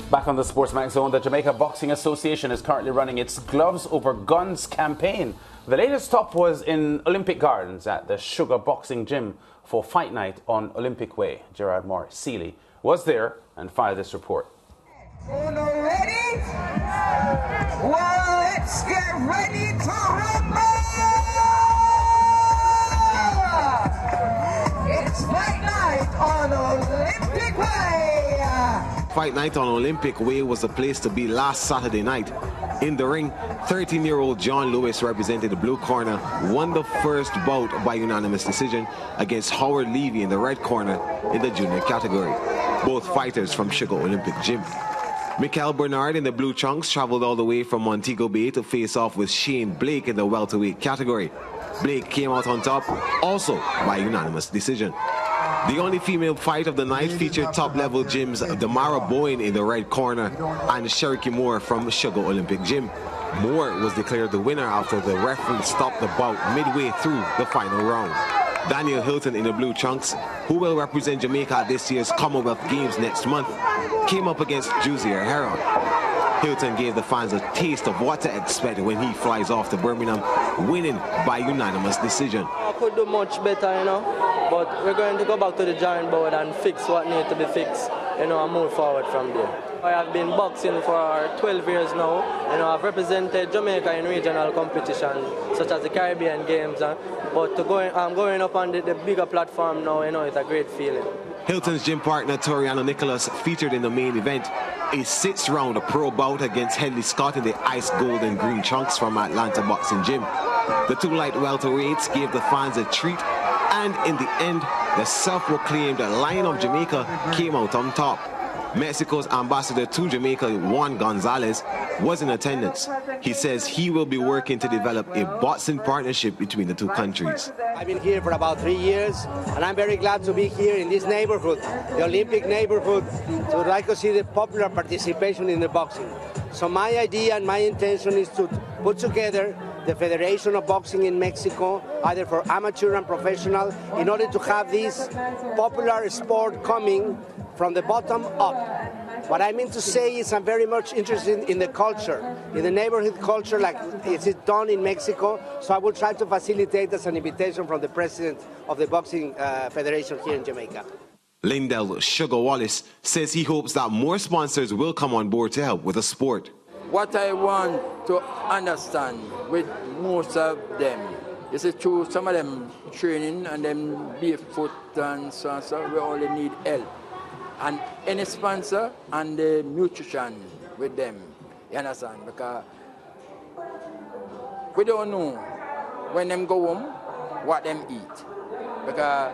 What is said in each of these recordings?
Back on the SportsMax Zone, the Jamaica Boxing Association is currently running its Gloves Over Guns campaign. The latest stop was in Olympic Gardens at the Sugar Boxing Gym for Fight Night on Olympic Way. Gerard Morris Seeley was there and filed this report. Ready? Well, let's get ready to rumble! It's Fight Night on Olympic Way! Fight Night on Olympic Way was the place to be last Saturday night. In the ring, 13-year-old John Lewis represented the blue corner, won the first bout by unanimous decision against Howard Levy in the red corner in the junior category. Both fighters from Sugar Olympic Gym. Michael Bernard in the blue trunks traveled all the way from Montego Bay to face off with Shane Blake in the welterweight category. Blake came out on top, also by unanimous decision. The only female fight of the night featured top-level gyms Damara Bowen in the red corner and Cherokee Moore from Sugar Olympic Gym. Moore was declared the winner after the referee stopped the bout midway through the final round. Daniel Hilton in the blue trunks, who will represent Jamaica at this year's Commonwealth Games next month, came up against Jusier Heron. Hilton gave the fans a taste of what to expect when he flies off to Birmingham, winning by unanimous decision. I could do much better, but we're going to go back to the drawing board and fix what needs to be fixed, and move forward from there. I have been boxing for 12 years now, I've represented Jamaica in regional competition, such as the Caribbean Games, but I'm going up on the bigger platform now, it's a great feeling. Hilton's gym partner Toriano Nicholas featured in the main event, a 6th-round pro bout against Henley Scott in the ice gold and green trunks from Atlanta Boxing Gym. The two light welterweights gave the fans a treat, and in the end, the self-proclaimed Lion of Jamaica came out on top. Mexico's ambassador to Jamaica, Juan Gonzalez, was in attendance. He says he will be working to develop a boxing partnership between the two countries. I've been here for about 3 years, and I'm very glad to be here in this neighborhood, the Olympic neighborhood, to like to see the popular participation in the boxing. So my idea and my intention is to put together the Federation of Boxing in Mexico, either for amateur and professional, in order to have this popular sport coming from the bottom up. What I mean to say is I'm very much interested in the culture, in the neighborhood culture like it's done in Mexico, so I will try to facilitate as an invitation from the president of the Boxing Federation here in Jamaica. Lindell Sugar Wallace says he hopes that more sponsors will come on board to help with the sport. What I want to understand with most of them is through some of them training and them barefoot and so we only need help. And any sponsor and the nutrition with them, you understand? Because we don't know when them go home what them eat. Because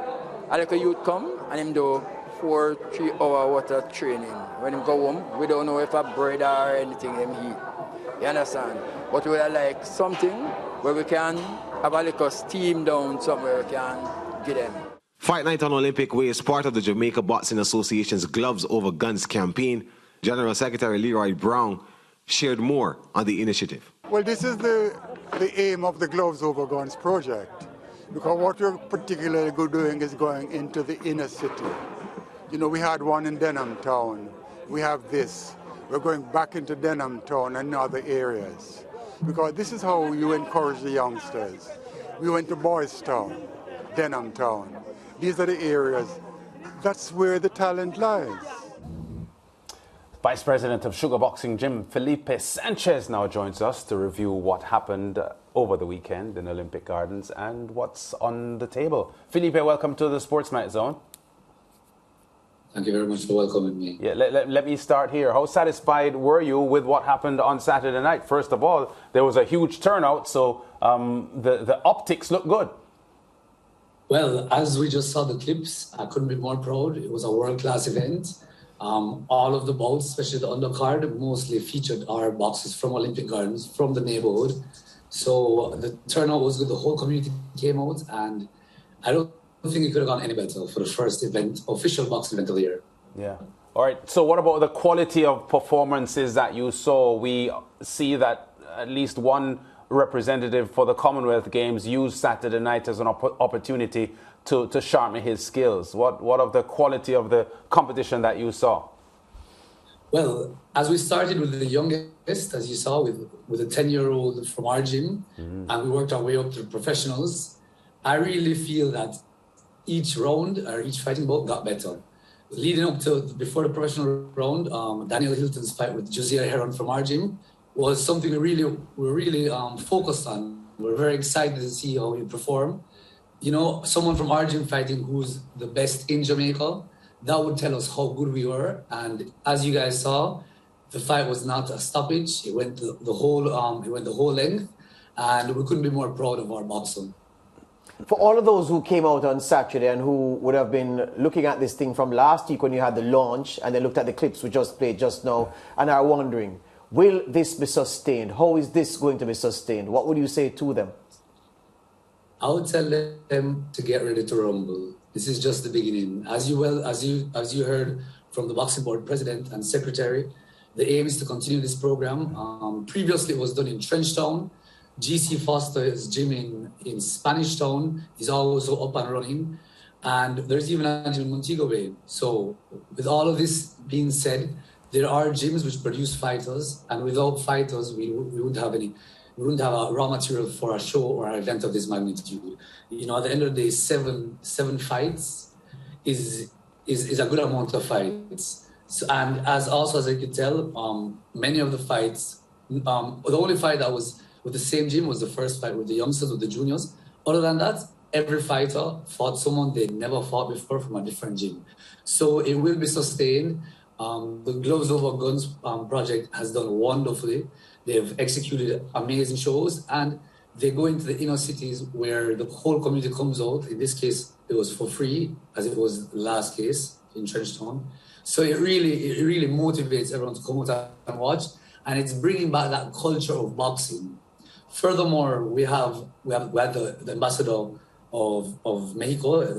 a little youth come and them do 4 3-hour water training. When them go home, we don't know if a bread or anything them eat. You understand? But we are like something where we can have a little steam down somewhere we can get them. Fight Night on Olympic Way is part of the Jamaica Boxing Association's Gloves Over Guns campaign. General Secretary Leroy Brown shared more on the initiative. Well, this is the aim of the Gloves Over Guns project, because what we're particularly good doing is going into the inner city. We had one in Denham Town. We have this. We're going back into Denham Town and other areas, because this is how you encourage the youngsters. We went to Boys Town, Denham Town. These are the areas. That's where the talent lies. Vice President of Sugar Boxing Gym, Felipe Sanchez, now joins us to review what happened over the weekend in Olympic Gardens and what's on the table. Felipe, welcome to the SportsMax Zone. Thank you very much for welcoming me. Yeah, let me start here. How satisfied were you with what happened on Saturday night? First of all, there was a huge turnout, so the optics look good. Well, as we just saw the clips, I couldn't be more proud. It was a world-class event. All of the bouts, especially the undercard, mostly featured our boxers from Olympic Gardens, from the neighborhood. So the turnout was good. The whole community came out, and I don't think it could have gone any better for the first event, official boxing event of the year. Yeah. All right. So what about the quality of performances that you saw? We see that at least one representative for the Commonwealth Games used Saturday night as an opportunity to sharpen his skills. What of the quality of the competition that you saw? Well, as we started with the youngest, as you saw, with a 10-year-old from our gym, and we worked our way up to professionals, I really feel that each round or each fighting bout got better. Leading up to before the professional round, Daniel Hilton's fight with Josiah Heron from our gym was something we're really focused on. We're very excited to see how he perform. You know, someone from our gym fighting who's the best in Jamaica, that would tell us how good we were. And as you guys saw, the fight was not a stoppage. It went the whole length, and we couldn't be more proud of our boxer. For all of those who came out on Saturday and who would have been looking at this thing from last week when you had the launch and then looked at the clips we just played just now and are wondering, will this be sustained? How is this going to be sustained? What would you say to them? I would tell them to get ready to rumble. This is just the beginning. As you heard from the boxing board president and secretary, the aim is to continue this program. Previously, it was done in Trenchtown. GC Foster's gym in Spanish Town is also up and running. And there's even a gym in Montego Bay. So with all of this being said, there are gyms which produce fighters, and without fighters, we wouldn't have a raw material for a show or an event of this magnitude. You know, at the end of the day, seven fights is a good amount of fights. So, and as I could tell, many of the fights, the only fight that was with the same gym was the first fight with the youngsters, with the juniors. Other than that, every fighter fought someone they never fought before from a different gym. So it will be sustained. The Gloves Over Guns project has done wonderfully. They've executed amazing shows, and they go into the inner cities where the whole community comes out. In this case, it was for free, as it was the last case in Trenchtown. So it really motivates everyone to come out and watch, and it's bringing back that culture of boxing. Furthermore, we had the ambassador of Mexico, El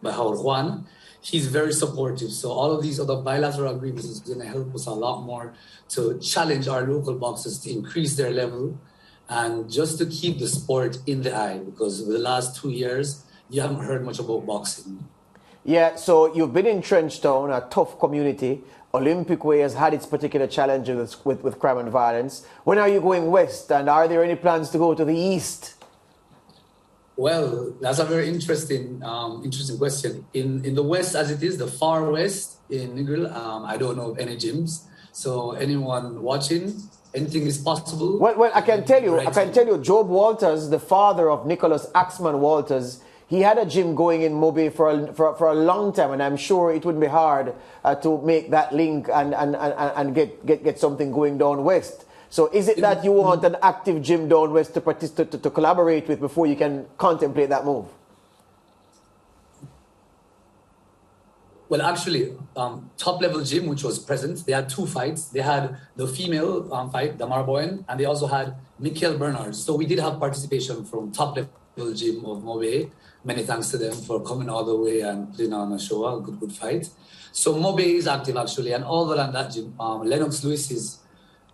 Embajador Juan. He's very supportive. So all of these other bilateral agreements is going to help us a lot more to challenge our local boxers to increase their level and just to keep the sport in the eye, because over the last 2 years, you haven't heard much about boxing. Yeah, so you've been in Trenchtown, a tough community. Olympic Way has had its particular challenges with crime and violence. When are you going west, and are there any plans to go to the east? Well, that's a very interesting question. In the west, as it is, the far west in Negril, I don't know of any gyms. So anyone watching, anything is possible. Well, I can tell you, Job Walters, the father of Nicholas Axman Walters, he had a gym going in Mobe for a long time, and I'm sure it would be hard to make that link and get something going down west. So is it that you want an active gym down west to collaborate with before you can contemplate that move? Well, actually, Top Level Gym, which was present, they had 2 fights. They had the female fight, Damar Boyen, and they also had Mikhail Bernard. So we did have participation from Top Level Gym of Mobe. Many thanks to them for coming all the way and putting on a show, a good fight. So Mobe is active, actually. And other than that gym, Lennox Lewis's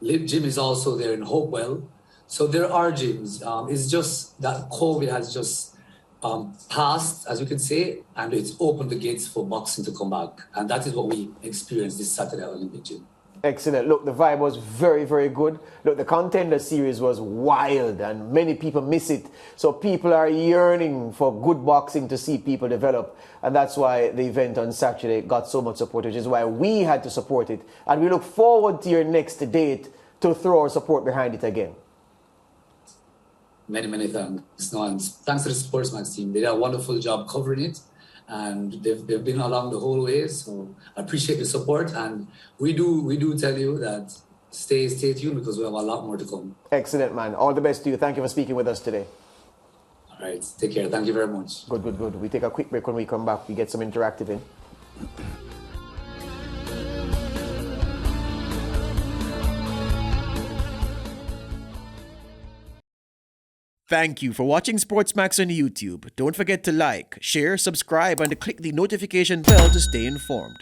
gym is also there in Hopewell. So there are gyms. It's just that COVID has just passed, as you can say, and it's opened the gates for boxing to come back. And that is what we experienced this Saturday at Olympic Gym. Excellent. Look, the vibe was very, very good. Look, the Contender Series was wild and many people miss it. So people are yearning for good boxing to see people develop. And that's why the event on Saturday got so much support, which is why we had to support it. And we look forward to your next date to throw our support behind it again. Many thanks. No, and thanks to the SportsMax team. They did a wonderful job covering it. And they've been along the whole way, so I appreciate the support. And we do tell you that stay tuned, because we have a lot more to come. Excellent, man. All the best to you. Thank you for speaking with us today. All right, take care. Thank you very much. Good. We take a quick break. When we come back, we get some interactive in. Thank you for watching SportsMax on YouTube. Don't forget to like, share, subscribe, and to click the notification bell to stay informed.